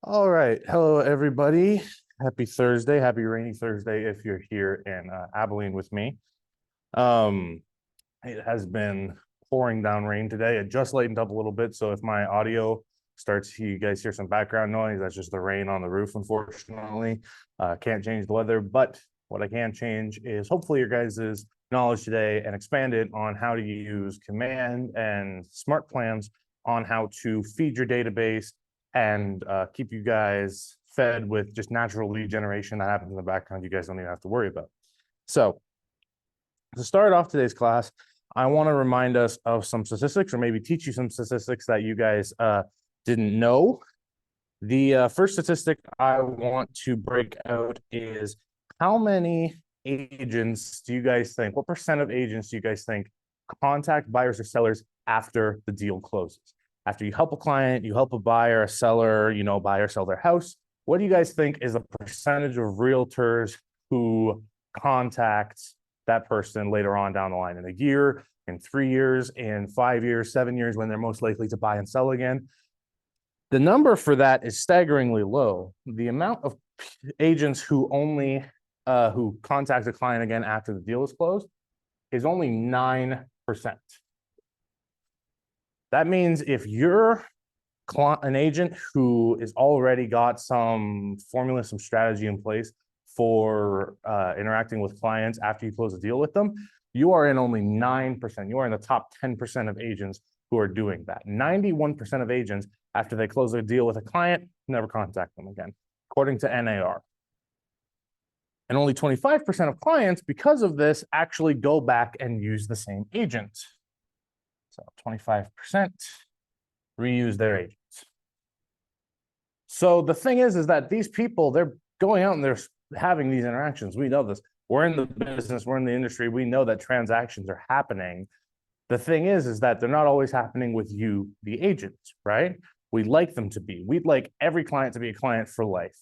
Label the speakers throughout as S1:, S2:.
S1: All right. Hello, everybody. Happy Thursday. Happy rainy Thursday if you're here in Abilene with me. Um, it has been pouring down rain today. It just lightened up a little bit. So if my audio starts, you guys hear some background noise, that's just the rain on the roof, unfortunately. Can't change the weather, but what I can change is hopefully your guys' knowledge today and expand it on how to use command and smart plans on how to feed your database and keep you guys fed with just natural lead generation that happens in the background. You guys don't even have to worry about. So to start off today's class, I want to remind us of some statistics, or maybe teach you some statistics that you guys didn't know. The first statistic I want to break out is how many agents do you guys think, what percent of agents do you guys think contact buyers or sellers after the deal closes? After you help a client, you help a buyer, a seller, buy or sell their house. What do you guys think is the percentage of realtors who contact that person later on down the line, in a year, in 3 years, in 5 years, 7 years, when they're most likely to buy and sell again? The number for that is staggeringly low. The amount of agents who only who contact a client again after the deal is closed is only 9%. That means if you're an agent who is already got some formula, some strategy in place for interacting with clients after you close a deal with them, you are in only 9%. You are in the top 10% of agents who are doing that. 91% of agents, after they close a deal with a client, never contact them again, according to NAR. And only 25% of clients, because of this, actually go back and use the same agent. So 25% reuse their agents. So the thing is that these people, they're going out and they're having these interactions. We know this. We're in the business, we're in the industry. We know that transactions are happening. The thing is that they're not always happening with you, the agent, right? We'd like them to be. We'd like every client to be a client for life.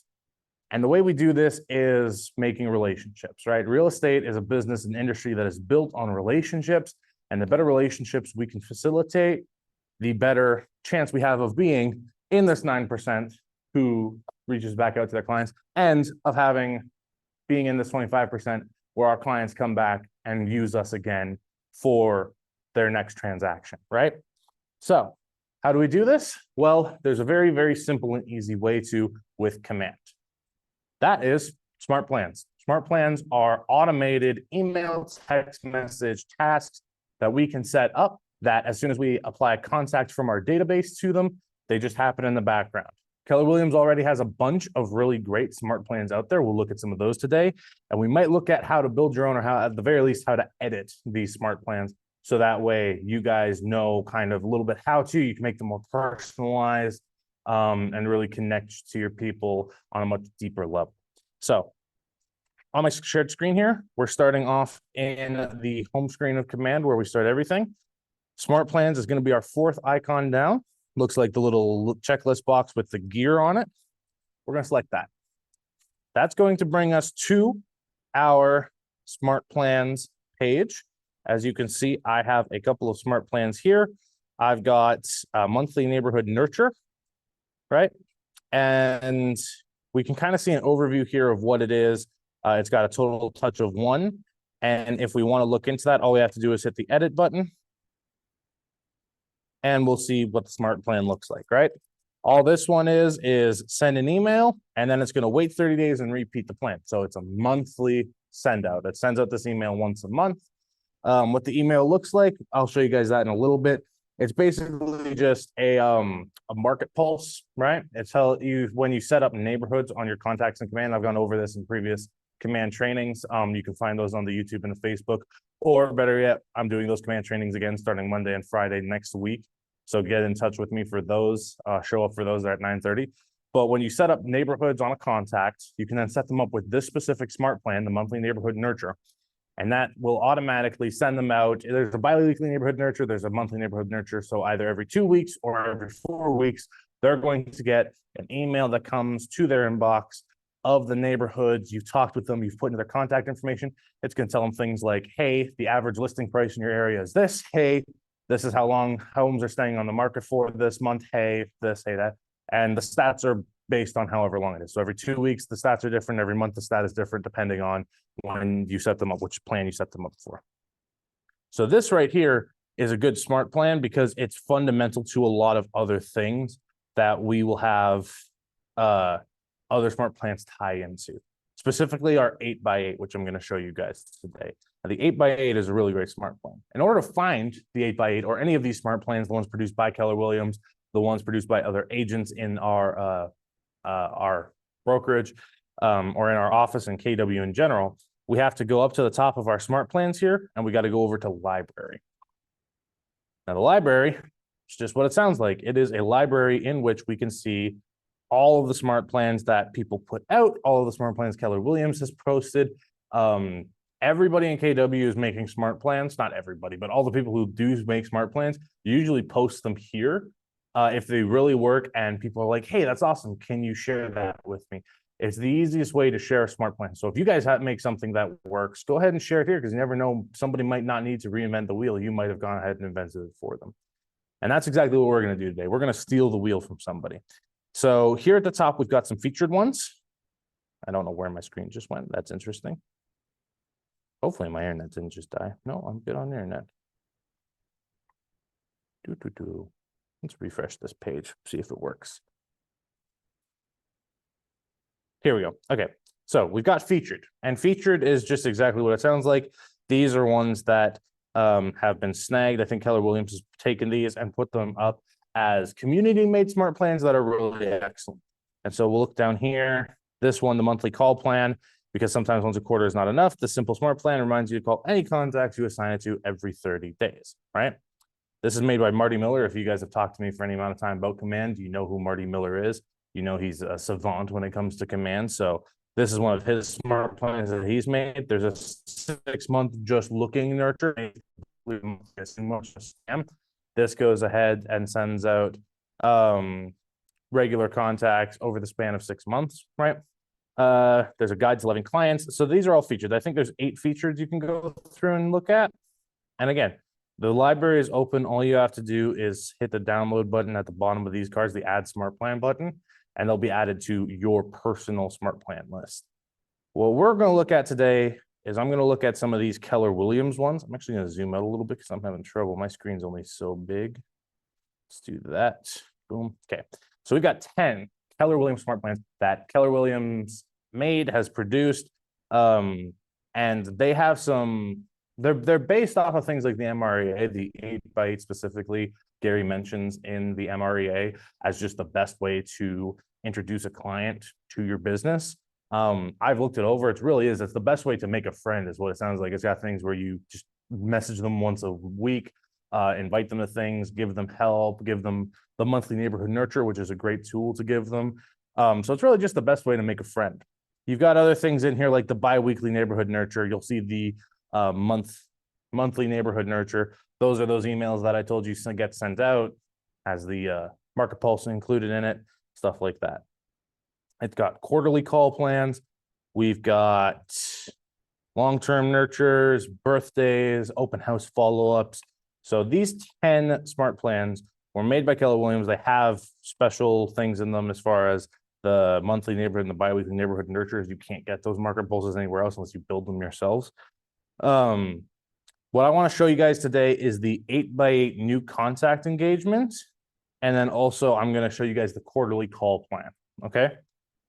S1: And the way we do this is making relationships, right? Real estate is a business and industry that is built on relationships. And the better relationships we can facilitate, the better chance we have of being in this 9% who reaches back out to their clients, and of being in this 25% where our clients come back and use us again for their next transaction, right? So how do we do this? Well, there's a very, very simple and easy way to with command. That is smart plans. Smart plans are automated email, text message tasks that we can set up that as soon as we apply a contact from our database to them, they just happen in the background. Keller Williams already has a bunch of really great smart plans out there. We'll look at some of those today, and we might look at how to build your own, or how, at the very least, how to edit these smart plans. So that way you guys know kind of a little bit how to, you can make them more personalized and really connect to your people on a much deeper level. So on my shared screen here, we're starting off in the home screen of command where we start everything. Smart plans is going to be our fourth icon down. Looks like the little checklist box with the gear on it. We're going to select that. That's going to bring us to our smart plans page. As you can see, I have a couple of smart plans here. I've got a monthly neighborhood nurture, right? And we can kind of see an overview here of what it is. It's got a total touch of 1. And if we want to look into that, all we have to do is hit the edit button. And we'll see what the smart plan looks like, right? All this one is send an email, and then it's going to wait 30 days and repeat the plan. So it's a monthly send out. It sends out this email once a month. What the email looks like, I'll show you guys that in a little bit. It's basically just a market pulse, right? It's how when you set up neighborhoods on your contacts and command. I've gone over this in previous command trainings. You can find those on the YouTube and the Facebook, or better yet, I'm doing those command trainings again starting Monday and Friday next week. So get in touch with me for those, show up for those at 9:30. But when you set up neighborhoods on a contact, you can then set them up with this specific smart plan, the monthly neighborhood nurture. And that will automatically send them out. There's a bi-weekly neighborhood nurture, there's a monthly neighborhood nurture. So either every 2 weeks or every 4 weeks, they're going to get an email that comes to their inbox of the neighborhoods. You've talked with them, you've put in their contact information. It's going to tell them things like, hey, the average listing price in your area is this. Hey, this is how long homes are staying on the market for this month. Hey, this, hey, that. And the stats are based on however long it is. So every 2 weeks, the stats are different. Every month, the stat is different depending on when you set them up, which plan you set them up for. So this right here is a good smart plan because it's fundamental to a lot of other things that we will have other smart plans tie into. Specifically our 8x8, which I'm going to show you guys today. Now, the 8x8 is a really great smart plan. In order to find the 8x8 or any of these smart plans, the ones produced by Keller Williams, the ones produced by other agents in our brokerage or in our office and KW in general, we have to go up to the top of our smart plans here, and we got to go over to library. Now, the library is just what it sounds like. It is a library in which we can see all of the smart plans that people put out, all of the smart plans Keller Williams has posted. Everybody in KW is making smart plans. Not everybody, but all the people who do make smart plans usually post them here. If they really work and people are like, hey, that's awesome, can you share that with me? It's the easiest way to share a smart plan. So if you guys make something that works, go ahead and share it here, because you never know, somebody might not need to reinvent the wheel. You might have gone ahead and invented it for them. And that's exactly what we're going to do today. We're going to steal the wheel from somebody. So here at the top, we've got some featured ones. I don't know where my screen just went. That's interesting. Hopefully my internet didn't just die. No, I'm good on the internet. Let's refresh this page, see if it works. Here we go. Okay, so we've got featured, and featured is just exactly what it sounds like. These are ones that have been snagged. I think Keller Williams has taken these and put them up as community-made smart plans that are really excellent. And so we'll look down here. This one, the monthly call plan, because sometimes once a quarter is not enough. The simple smart plan reminds you to call any contacts you assign it to every 30 days, right? This is made by Marty Miller. If you guys have talked to me for any amount of time about command, you know who Marty Miller is. You know he's a savant when it comes to command. So this is one of his smart plans that he's made. There's a 6-month just looking nurture. This goes ahead and sends out regular contacts over the span of 6 months, right? There's a guide to loving clients. So these are all featured. I think there's 8 features you can go through and look at. And again, the library is open. All you have to do is hit the download button at the bottom of these cards, the add smart plan button, and they'll be added to your personal smart plan list. What we're going to look at today is I'm going to look at some of these Keller Williams ones. I'm actually going to zoom out a little bit because I'm having trouble. My screen's only so big. Let's do that. Boom. Okay. So we've got 10 Keller Williams smart plans that Keller Williams has produced. And they have some, they're based off of things like the MREA, the 8x8 specifically. Gary mentions in the MREA as just the best way to introduce a client to your business. I've looked it over. It really is. It's the best way to make a friend is what it sounds like. It's got things where you just message them once a week, invite them to things, give them help, give them the monthly neighborhood nurture, which is a great tool to give them. So it's really just the best way to make a friend. You've got other things in here like the bi-weekly neighborhood nurture. You'll see the monthly neighborhood nurture. Those are those emails that I told you get sent out, has the market pulse included in it, stuff like that. It's got quarterly call plans. We've got long-term nurtures, birthdays, open house follow-ups. So these 10 smart plans were made by Keller Williams. They have special things in them as far as the monthly neighborhood and the bi-weekly neighborhood nurtures. You can't get those market pulses anywhere else unless you build them yourselves. What I want to show you guys today is the 8x8 new contact engagement. And then also I'm going to show you guys the quarterly call plan. Okay.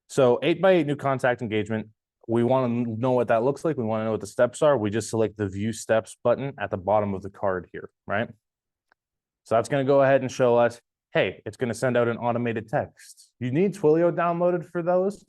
S1: So 8x8 new contact engagement. We want to know what that looks like. We want to know what the steps are. We just select the view steps button at the bottom of the card here, right? So that's going to go ahead and show us, hey, it's going to send out an automated text. You need Twilio downloaded for those.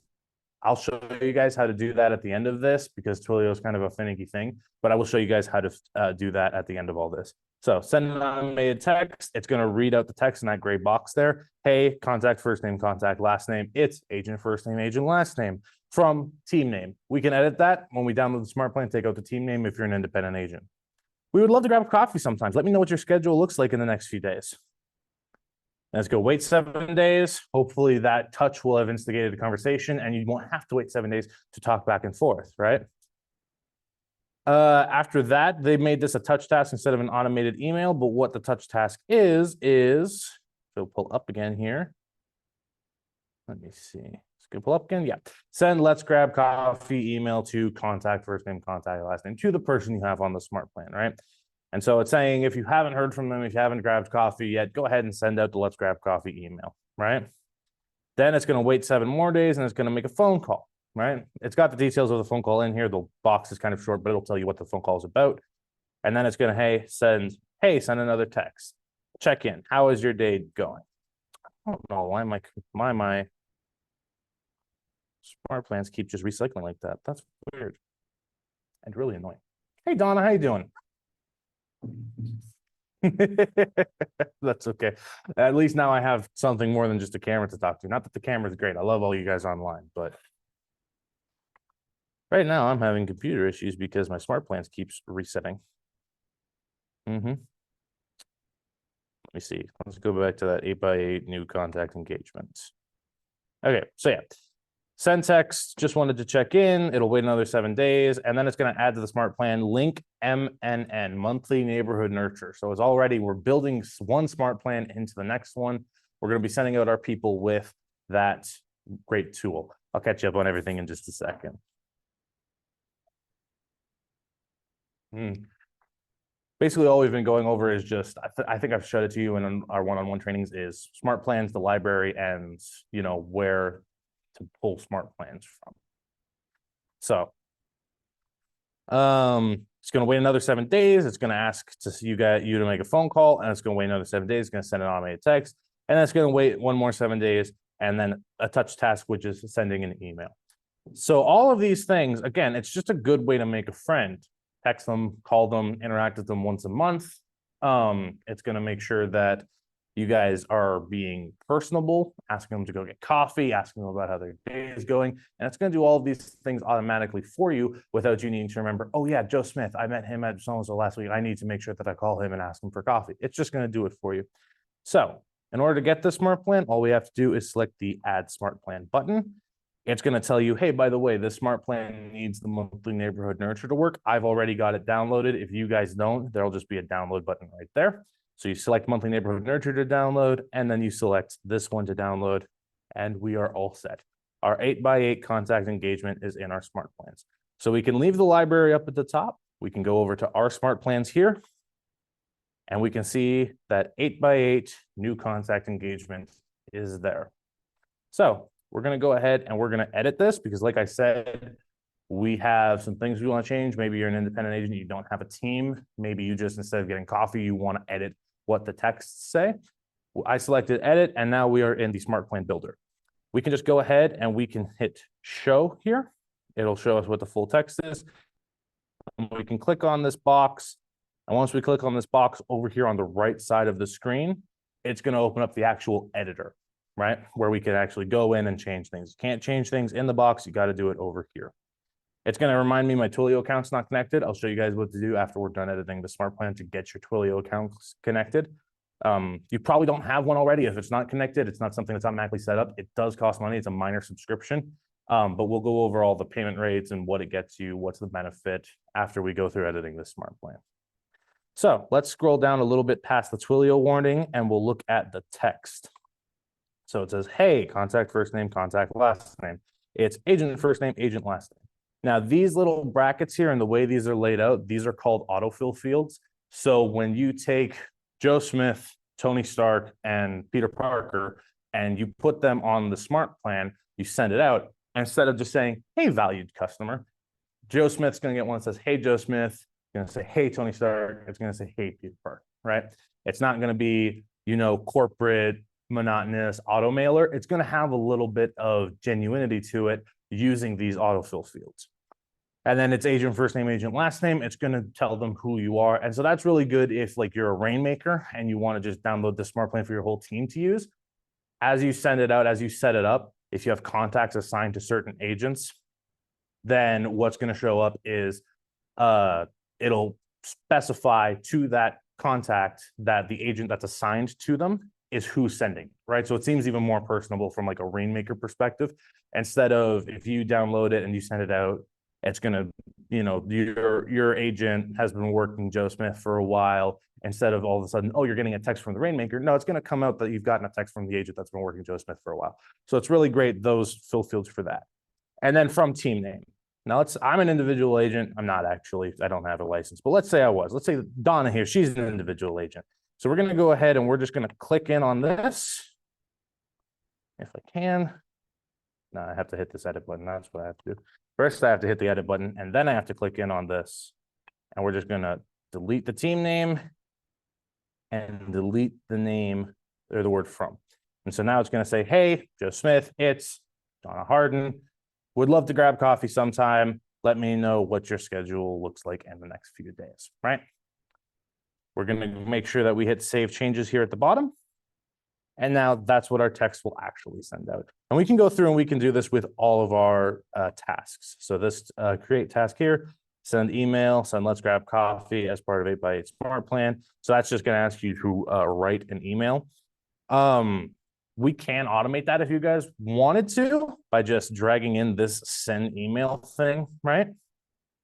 S1: I'll show you guys how to do that at the end of this because Twilio is kind of a finicky thing, but I will show you guys how to do that at the end of all this. So send an automated text. It's going to read out the text in that gray box there. Hey, contact first name, contact last name. It's agent first name, agent last name from team name. We can edit that when we download the smart plan, take out the team name if you're an independent agent. We would love to grab a coffee sometimes. Let me know what your schedule looks like in the next few days. Let's go wait 7 days. Hopefully that touch will have instigated a conversation and you won't have to wait 7 days to talk back and forth, right? After that, they made this a touch task instead of an automated email, but what the touch task is, so pull up again here. Let me see. Let's go pull up again. Yeah. Send let's grab coffee email to contact first name, contact last name to the person you have on the smart plan, right? And so it's saying if you haven't heard from them, if you haven't grabbed coffee yet, go ahead and send out the let's grab coffee email, right? Then it's going to wait 7 more days and it's going to make a phone call, right? It's got the details of the phone call in here. The box is kind of short, but it'll tell you what the phone call is about. And then it's going to, send another text. Check in. How is your day going? I don't know why my smart plans keep just recycling like that. That's weird and really annoying. Hey, Donna, how you doing? That's okay. At least now I have something more than just a camera to talk to. Not that the camera's great. I love all you guys online, but right now I'm having computer issues because my smart plans keeps resetting. Let me see. Let's go back to that 8x8 new contact engagement. Okay, so yeah. Send text, just wanted to check in. It'll wait another 7 days, and then it's going to add to the smart plan link MNN, monthly neighborhood nurture. So it's already, we're building one smart plan into the next one. We're going to be sending out our people with that great tool. I'll catch you up on everything in just a second. Basically, all we've been going over is just, I think I've showed it to you in our one-on-one trainings, is smart plans, the library, and where to pull smart plans from. So it's going to wait another 7 days. It's going to ask to see you to make a phone call, and it's going to wait another 7 days. It's going to send an automated text, and then it's going to wait one more 7 days, and then a touch task, which is sending an email. So all of these things, again, it's just a good way to make a friend. Text them, call them, interact with them once a month. It's going to make sure that you guys are being personable, asking them to go get coffee, asking them about how their day is going. And it's going to do all of these things automatically for you without you needing to remember, oh yeah, Joe Smith, I met him at so-and-so last week. I need to make sure that I call him and ask him for coffee. It's just going to do it for you. So in order to get the smart plan, all we have to do is select the Add Smart Plan button. It's going to tell you, hey, by the way, this smart plan needs the monthly neighborhood nurture to work. I've already got it downloaded. If you guys don't, there'll just be a download button right there. So you select monthly neighborhood nurture to download, and then you select this one to download, and we are all set. Our 8x8 contact engagement is in our smart plans. So we can leave the library up at the top. We can go over to our smart plans here, and we can see that 8x8 new contact engagement is there. So we're going to go ahead and we're going to edit this because, like I said, we have some things we want to change. Maybe you're an independent agent, you don't have a team. Maybe you just, instead of getting coffee, you want to edit what the texts say. I selected edit, and now we are in the smart plan builder. We can just go ahead and we can hit show here. It'll show us what the full text is. We can click on this box. And once we click on this box over here on the right side of the screen, it's going to open up the actual editor, right? Where we can actually go in and change things. You can't change things in the box. You got to do it over here. It's going to remind me my Twilio account's not connected. I'll show you guys what to do after we're done editing the smart plan to get your Twilio account connected. You probably don't have one already. If it's not connected, it's not something that's automatically set up. It does cost money. It's a minor subscription, but we'll go over all the payment rates and what it gets you, what's the benefit after we go through editing this smart plan. So let's scroll down a little bit past the Twilio warning, and we'll look at the text. So it says, hey, contact first name, contact last name. It's agent first name, agent last name. Now, these little brackets here and the way these are laid out, these are called autofill fields. So when you take Joe Smith, Tony Stark, and Peter Parker, and you put them on the smart plan, you send it out, instead of just saying, hey, valued customer, Joe Smith's going to get one that says, hey, Joe Smith. It's going to say, hey, Tony Stark. It's going to say, hey, Peter Parker, right? It's not going to be, corporate, monotonous auto mailer. It's going to have a little bit of genuinity to it using these autofill fields. And then it's agent first name, agent last name. It's going to tell them who you are. And so that's really good if you're a rainmaker and you want to just download the smart plan for your whole team to use. As you send it out, as you set it up, if you have contacts assigned to certain agents, then what's going to show up is it'll specify to that contact that the agent that's assigned to them is who's sending, right? So it seems even more personable from a rainmaker perspective. Instead of if you download it and you send it out It's going to, your agent has been working Joe Smith for a while. Instead of all of a sudden, oh, you're getting a text from the rainmaker. No, it's going to come out that you've gotten a text from the agent that's been working Joe Smith for a while. So it's really great, those fill fields for that. And then from team name. Now I'm an individual agent. I'm not actually, I don't have a license, but let's say I was. Let's say Donna here, she's an individual agent. So we're going to go ahead and we're just going to click in on this. If I can. No, I have to hit this edit button. That's what I have to do. First, I have to hit the edit button, and then I have to click in on this. And we're just going to delete the team name and delete the name or the word from. And so now it's going to say, hey, Joe Smith, it's Donna Harden. Would love to grab coffee sometime. Let me know what your schedule looks like in the next few days, right? We're going to make sure that we hit save changes here at the bottom. And now that's what our text will actually send out. And we can go through and we can do this with all of our tasks. So this create task here, send email, send let's grab coffee as part of 8x8 Smartplan. So that's just going to ask you to write an email. We can automate that if you guys wanted to by just dragging in this send email thing, right,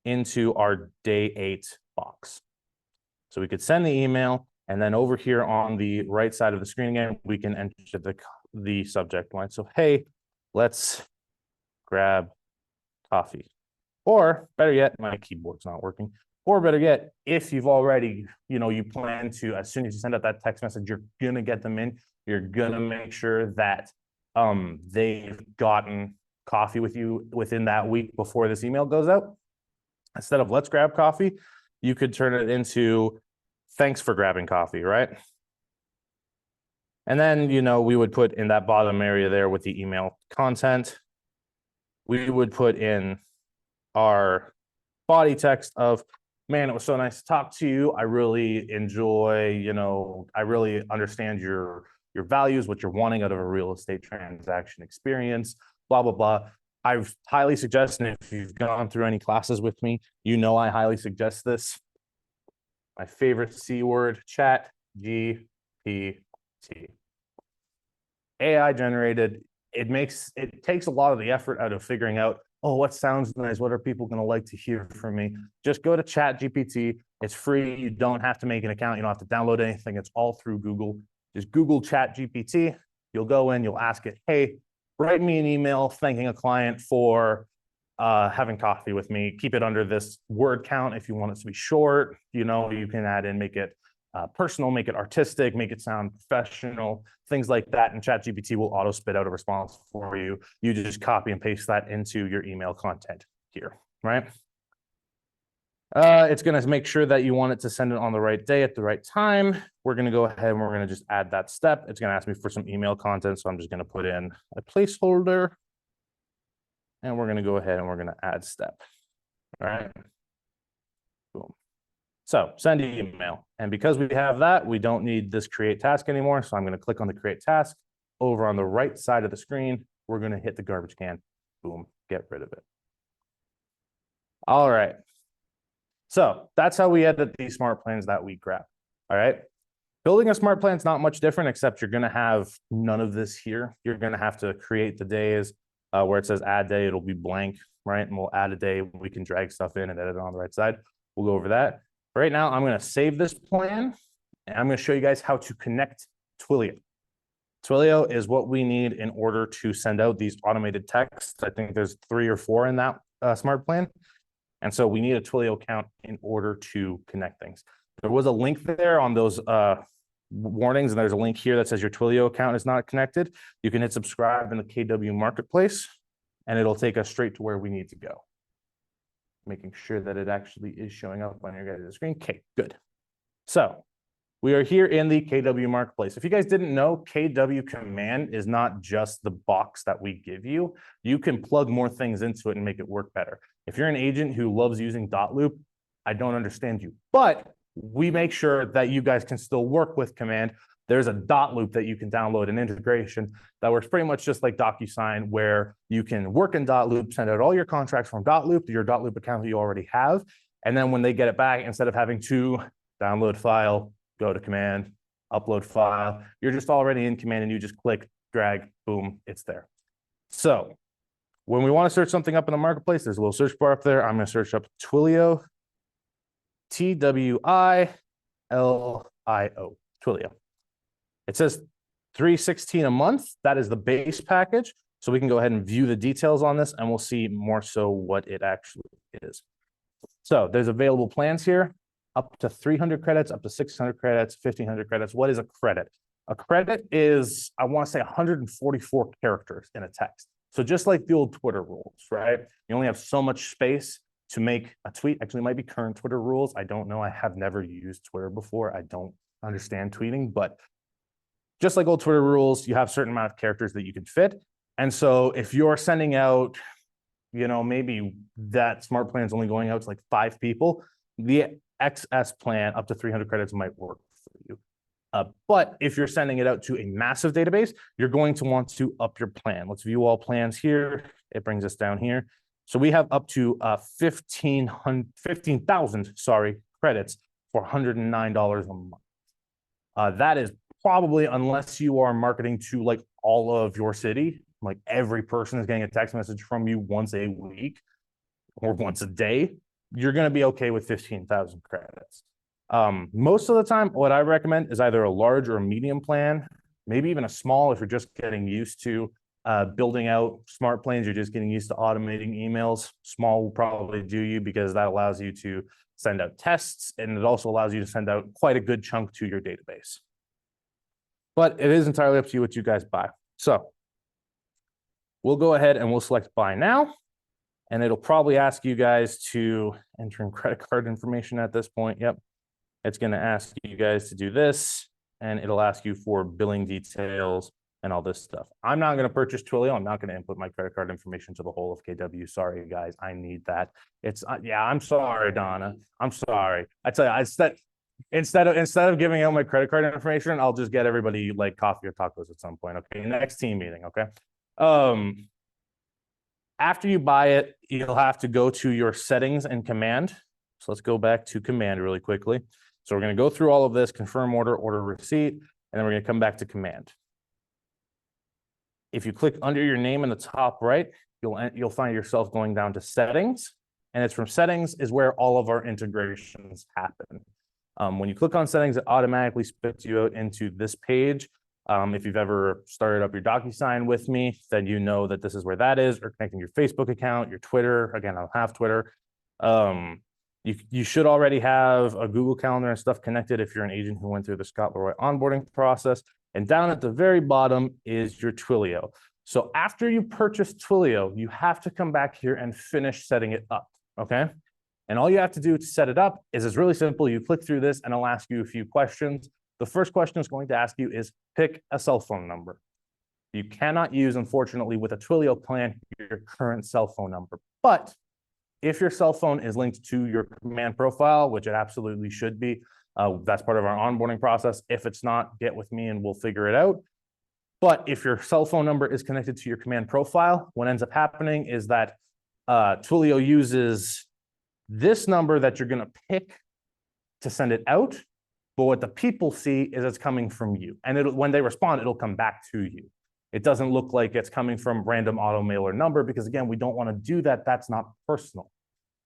S1: into our day 8 box. So we could send the email, and then over here on the right side of the screen again, we can enter the subject line. So, hey, let's grab coffee. Or better yet, my keyboard's not working. Or better yet, if you've already, you plan to, as soon as you send out that text message, you're going to get them in. You're going to make sure that they've gotten coffee with you within that week before this email goes out. Instead of let's grab coffee, you could turn it into thanks for grabbing coffee, right? And then, we would put in that bottom area there with the email content, we would put in our body text of, man, it was so nice to talk to you. I really enjoy, I really understand your values, what you're wanting out of a real estate transaction experience, blah, blah, blah. I highly suggest, and if you've gone through any classes with me, I highly suggest this. My favorite C word, chat GPT. AI generated, it takes a lot of the effort out of figuring out, oh, what sounds nice? What are people going to like to hear from me? Just go to chat GPT. It's free. You don't have to make an account. You don't have to download anything. It's all through Google. Just Google chat GPT. You'll go in, you'll ask it, hey, write me an email thanking a client for having coffee with me. Keep it under this word count. If you want it to be short, you can add in, make it personal, make it artistic, make it sound professional, things like that. And ChatGPT will auto spit out a response for you. You just copy and paste that into your email content here, right? It's going to make sure that you want it to send it on the right day at the right time. We're going to go ahead and we're going to just add that step. It's going to ask me for some email content. So I'm just going to put in a placeholder. And we're going to go ahead and we're going to add step. All right. Boom. So send email. And because we have that, we don't need this create task anymore. So I'm going to click on the create task. Over on the right side of the screen, we're going to hit the garbage can. Boom. Get rid of it. All right. So that's how we edit these smart plans that we grab. All right. Building a smart plan is not much different, except you're going to have none of this here. You're going to have to create the days. Where it says add day, it'll be blank, right? And we'll add a day. We can drag stuff in and edit it on the right side. We'll go over that. Right now, I'm going to save this plan, and I'm going to show you guys how to connect Twilio. Twilio is what we need in order to send out these automated texts. I think there's 3 or 4 in that smart plan. And so we need a Twilio account in order to connect things. There was a link there on those warnings, and there's a link here that says your Twilio account is not connected. You can hit subscribe in the KW Marketplace, and it'll take us straight to where we need to go. Making sure that it actually is showing up on your guys' screen. Okay, good. So we are here in the KW Marketplace. If you guys didn't know, KW Command is not just the box that we give you. You can plug more things into it and make it work better. If you're an agent who loves using dot loop, I don't understand you. But we make sure that you guys can still work with Command. There's a dot loop that you can download, an integration that works pretty much just like DocuSign, where you can work in dot loop, send out all your contracts from dot loop to your dot loop account that you already have. And then when they get it back, instead of having to download file, go to Command, upload file, you're just already in Command and you just click, drag, boom, it's there. So when we want to search something up in the marketplace, there's a little search bar up there. I'm going to search up Twilio, Twilio, Twilio. It says $316 a month. That is the base package. So we can go ahead and view the details on this, and we'll see more so what it actually is. So there's available plans here, up to 300 credits, up to 600 credits, 1,500 credits. What is a credit? A credit is, I want to say, 144 characters in a text. So just like the old Twitter rules, right? You only have so much space to make a tweet. Actually, it might be current Twitter rules. I don't know. I have never used Twitter before. I don't understand tweeting, but just like old Twitter rules, you have a certain amount of characters that you can fit. And so if you're sending out, you know, maybe that smart plan is only going out to like 5 people, the XS plan up to 300 credits might work for you. But if you're sending it out to a massive database, you're going to want to up your plan. Let's view all plans here. It brings us down here. So we have up to 15,000, credits for $109 a month. That is probably, unless you are marketing to like all of your city, like every person is getting a text message from you once a week or once a day, you're going to be okay with 15,000 credits. Most of the time, what I recommend is either a large or a medium plan, maybe even a small if you're just getting used to building out smart plans, you're just getting used to automating emails. Small will probably do you because that allows you to send out tests, and it also allows you to send out quite a good chunk to your database. But it is entirely up to you what you guys buy. So we'll go ahead and we'll select buy now, and it'll probably ask you guys to enter in credit card information at this point. Yep. It's going to ask you guys to do this, and it'll ask you for billing details and all this stuff. I'm not going to purchase Twilio. I'm not going to input my credit card information to the whole of KW. Sorry, guys. I need that. It's yeah, I'm sorry, Donna. I'm sorry. I tell you, instead of giving out my credit card information, I'll just get everybody like coffee or tacos at some point. Okay. Next team meeting. Okay. After you buy it, you'll have to go to your settings and command. So let's go back to command really quickly. So we're going to go through all of this, confirm order, order receipt, and then we're going to come back to command. If you click under your name in the top right, you'll find yourself going down to settings, and it's from settings is where all of our integrations happen. When you click on settings, it automatically spits you out into this page. If you've ever started up your DocuSign with me, then you know that this is where that is, or connecting your Facebook account, your Twitter. Again, I don't have Twitter. You should already have a Google Calendar and stuff connected if you're an agent who went through the Scott Leroy onboarding process. And down at the very bottom is your Twilio. So after you purchase Twilio, you have to come back here and finish setting it up, okay? And all you have to do to set it up is it's really simple. You click through this and it'll ask you a few questions. The first question it's going to ask you is pick a cell phone number. You cannot use, unfortunately, with a Twilio plan, your current cell phone number. But if your cell phone is linked to your command profile, which it absolutely should be, that's part of our onboarding process. If it's not, get with me and we'll figure it out. But if your cell phone number is connected to your command profile, what ends up happening is that Twilio uses this number that you're going to pick to send it out. But what the people see is it's coming from you. And when they respond, it'll come back to you. It doesn't look like it's coming from random auto mailer number because, again, we don't want to do that. That's not personal.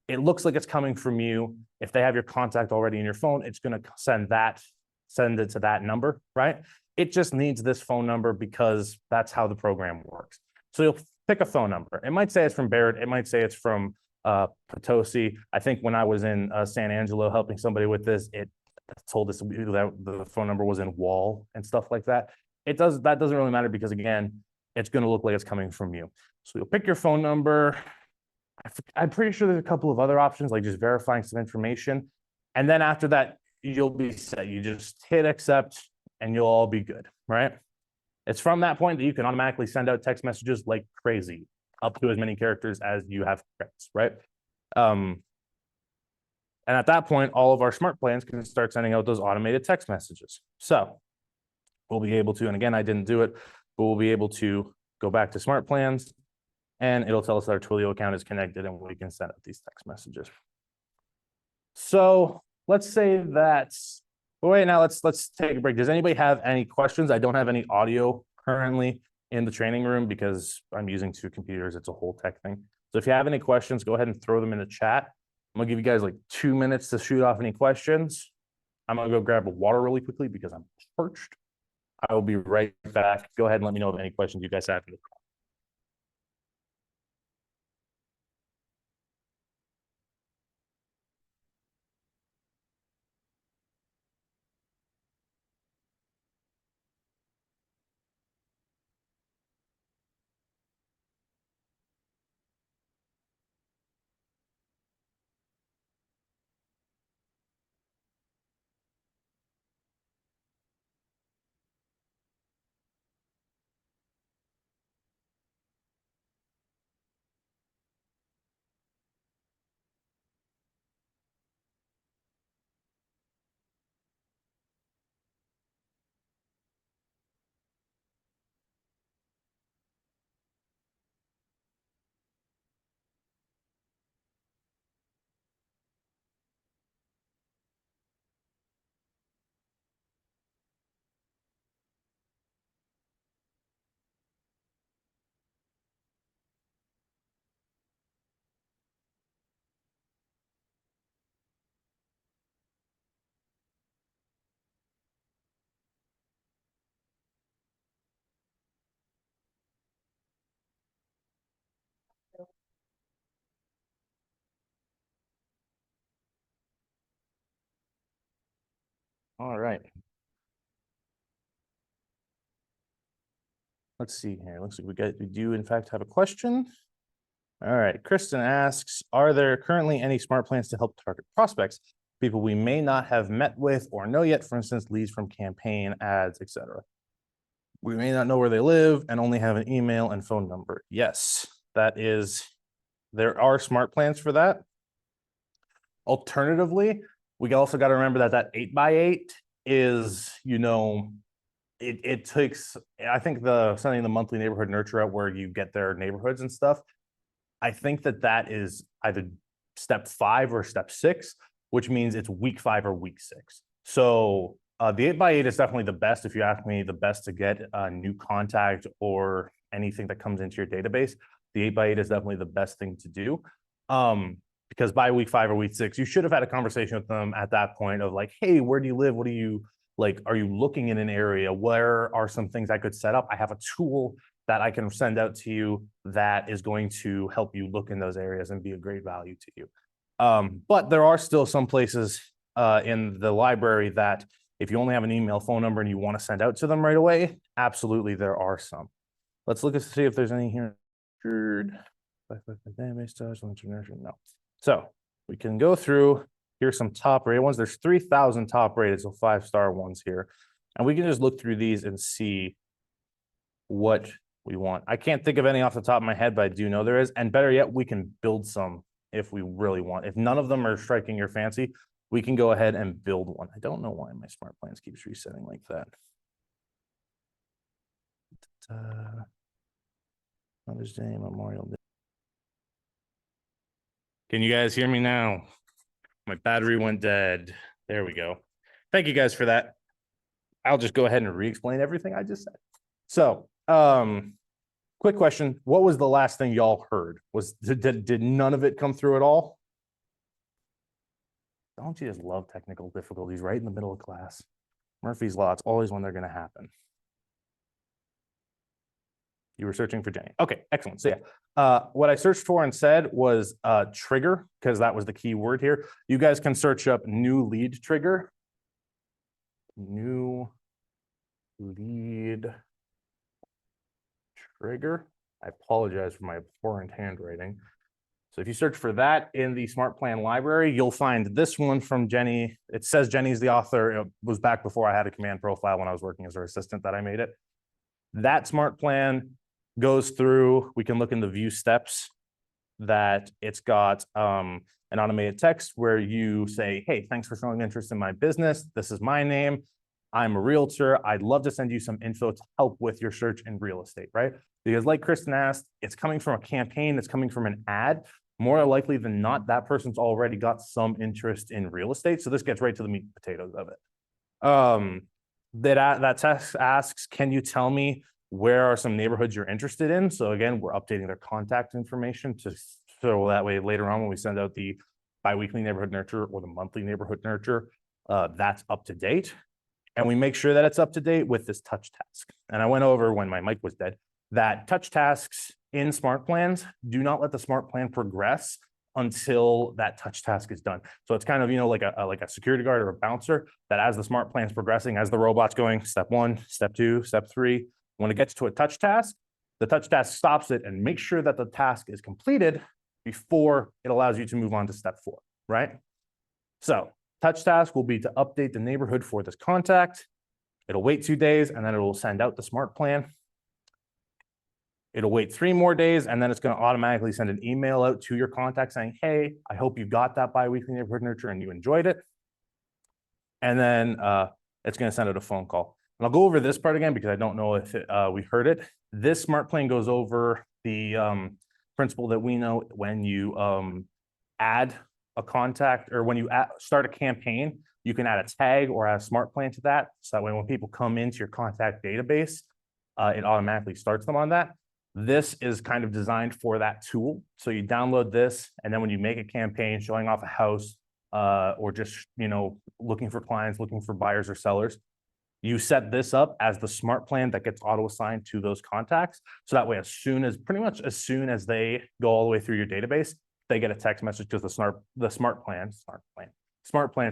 S1: It looks like it's coming from you. If they have your contact already in your phone, it's going to send it to that number, right? It just needs this phone number because that's how the program works. So you'll pick a phone number. It might say it's from Barrett. It might say it's from Potosi. I think when I was in San Angelo helping somebody with this, it told us that the phone number was in Wall and stuff like that. That doesn't really matter because, again, it's going to look like it's coming from you. So you'll pick your phone number. I'm pretty sure there's a couple of other options, like just verifying some information. And then after that, you'll be set. You just hit accept and you'll all be good, right? It's from that point that you can automatically send out text messages like crazy, up to as many characters as you have credits, right? And at that point, all of our smart plans can start sending out those automated text messages. So we'll be able to, and again, I didn't do it, but we'll be able to go back to smart plans and it'll tell us that our Twilio account is connected and we can send out these text messages. So let's say that's, wait, now let's take a break. Does anybody have any questions? I don't have any audio currently in the training room because I'm using two computers. It's a whole tech thing. So if you have any questions, go ahead and throw them in the chat. I'm gonna give you guys like 2 minutes to shoot off any questions. I'm gonna go grab a water really quickly because I'm parched. I will be right back. Go ahead and let me know of any questions you guys have. All right. Let's see here. Looks like we do in fact have a question. All right. Kristen asks, are there currently any smart plans to help target prospects, people we may not have met with or know yet, for instance, leads from campaign ads, etc.? We may not know where they live and only have an email and phone number. Yes, there are smart plans for that. Alternatively, we also got to remember that 8x8 is, it takes, I think sending the monthly neighborhood nurture out where you get their neighborhoods and stuff. I think that is either step 5 or step 6, which means it's week 5 or week 6. So the 8x8 is definitely the best. If you ask me, the best to get a new contact or anything that comes into your database, the 8x8 is definitely the best thing to do. Because by week 5 or week 6, you should have had a conversation with them at that point of like, hey, where do you live? What do you like? Are you looking in an area? Where are some things I could set up? I have a tool that I can send out to you that is going to help you look in those areas and be a great value to you. But there are still some places in the library that if you only have an email, phone number, and you want to send out to them right away, absolutely there are some. Let's look and see if there's any here. No. So we can go through, here's some top rated ones. There's 3,000 top rated, so 5-star ones here. And we can just look through these and see what we want. I can't think of any off the top of my head, but I do know there is. And better yet, we can build some if we really want. If none of them are striking your fancy, we can go ahead and build one. I don't know why my smart plans keeps resetting like that. Mother's Day, Memorial Day. Can you guys hear me now? My battery went dead. There we go. Thank you guys for that. I'll just go ahead and re-explain everything I just said. So, quick question. What was the last thing y'all heard? Did none of it come through at all? Don't you just love technical difficulties right in the middle of class? Murphy's Law, it's always when they're going to happen. You were searching for Jenny. Okay, excellent. So yeah, what I searched for and said was trigger, because that was the key word here. You guys can search up new lead trigger. New lead trigger. I apologize for my abhorrent handwriting. So if you search for that in the Smartplan library, you'll find this one from Jenny. It says Jenny's the author. It was back before I had a command profile when I was working as her assistant that I made it. That Smartplan goes through, we can look in the view steps that it's got an automated text where you say, hey, thanks for showing interest in my business. This is my name. I'm a realtor. I'd love to send you some info to help with your search in real estate, right? Because like Kristen asked, it's coming from a campaign, it's coming from an ad. More likely than not, that person's already got some interest in real estate. So this gets right to the meat and potatoes of it. That text asks, can you tell me where are some neighborhoods you're interested in. So again, we're updating their contact information so that way later on when we send out the biweekly neighborhood nurture or the monthly neighborhood nurture, that's up to date. And we make sure that it's up to date with this touch task. And I went over when my mic was dead, that touch tasks in smart plans do not let the smart plan progress until that touch task is done. So it's kind of, like a security guard or a bouncer that as the smart plan is progressing, as the robot's going step 1, step 2, step 3, when it gets to a touch task, the touch task stops it and makes sure that the task is completed before it allows you to move on to step 4, right? So touch task will be to update the neighborhood for this contact. It'll wait 2 days and then it will send out the smart plan. It'll wait 3 more days and then it's going to automatically send an email out to your contact saying, hey, I hope you got that biweekly neighborhood nurture and you enjoyed it. And then it's going to send out a phone call. And I'll go over this part again because I don't know if we heard it. This smart plan goes over the principle that we know when you add a contact or when you start a campaign, you can add a tag or add a smart plan to that. So that way when people come into your contact database, it automatically starts them on that. This is kind of designed for that tool. So you download this, and then when you make a campaign showing off a house or just, looking for clients, looking for buyers or sellers, you set this up as the smart plan that gets auto-assigned to those contacts. So that way, pretty much as soon as they go all the way through your database, they get a text message because the smart plan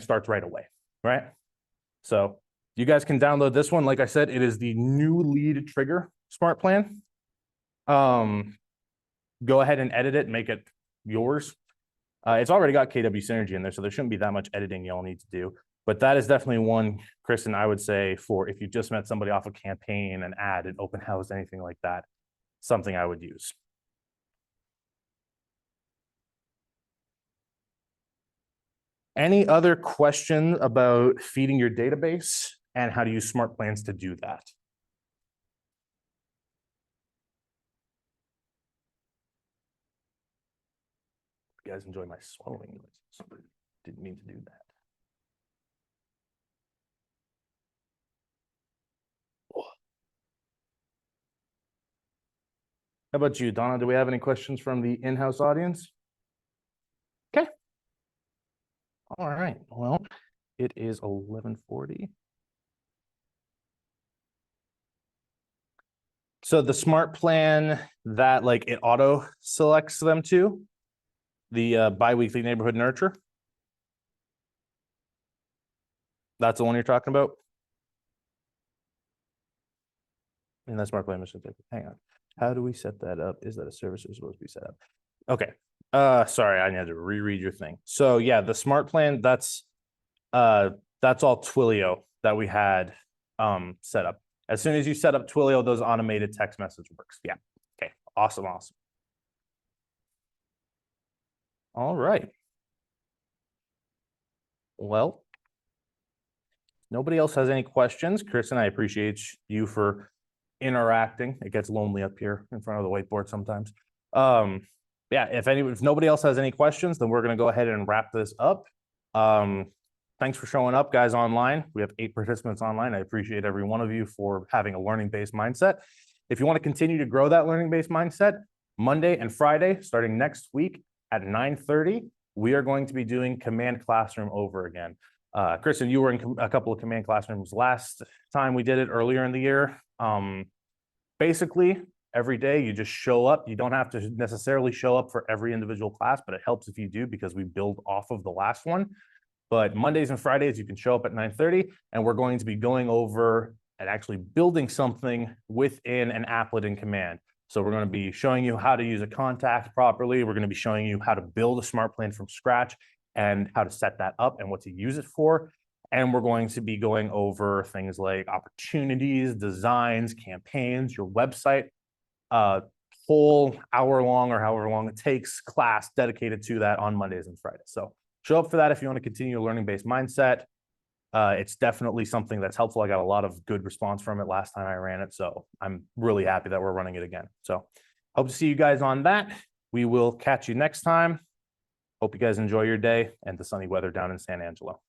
S1: starts right away, right? So you guys can download this one. Like I said, it is the new lead trigger smart plan. Go ahead and edit it, make it yours. It's already got KW Synergy in there, so there shouldn't be that much editing y'all need to do. But that is definitely one, Kristen, I would say for if you just met somebody off a campaign, an ad, an open house, anything like that, something I would use. Any other question about feeding your database and how to use smart plans to do that? You guys enjoy my swallowing noises. Didn't mean to do that. How about you, Donna? Do we have any questions from the in-house audience? Okay. All right. Well, it is 11:40. So the smart plan that it auto selects them to the biweekly neighborhood nurture. That's the one you're talking about. And that's smart plan mission. Hang on. How do we set that up? Is that a service that's supposed to be set up? Okay. Sorry, I need to reread your thing. So yeah, the smart plan, that's all Twilio that we had set up. As soon as you set up Twilio, those automated text message works. Yeah. Okay. Awesome. All right. Well, nobody else has any questions. Kristen, I appreciate you for interacting. It gets lonely up here in front of the whiteboard sometimes. Yeah, if nobody else has any questions, then we're going to go ahead and wrap this up. Thanks for showing up, guys, online. We have 8 participants online. I appreciate every one of you for having a learning-based mindset. If you want to continue to grow that learning-based mindset, Monday and Friday, starting next week at 9:30, we are going to be doing Command Classroom over again. Kristen, you were in a couple of Command Classrooms last time we did it earlier in the year. Basically, every day you just show up. You don't have to necessarily show up for every individual class, but it helps if you do because we build off of the last one. But Mondays and Fridays, you can show up at 9:30, and we're going to be going over and actually building something within an applet in Command. So we're going to be showing you how to use a contact properly. We're going to be showing you how to build a smart plan from scratch and how to set that up and what to use it for. And we're going to be going over things like opportunities, designs, campaigns, your website, whole hour-long or however long it takes class dedicated to that on Mondays and Fridays. So show up for that if you want to continue your learning-based mindset. It's definitely something that's helpful. I got a lot of good response from it last time I ran it. So I'm really happy that we're running it again. So hope to see you guys on that. We will catch you next time. Hope you guys enjoy your day and the sunny weather down in San Angelo.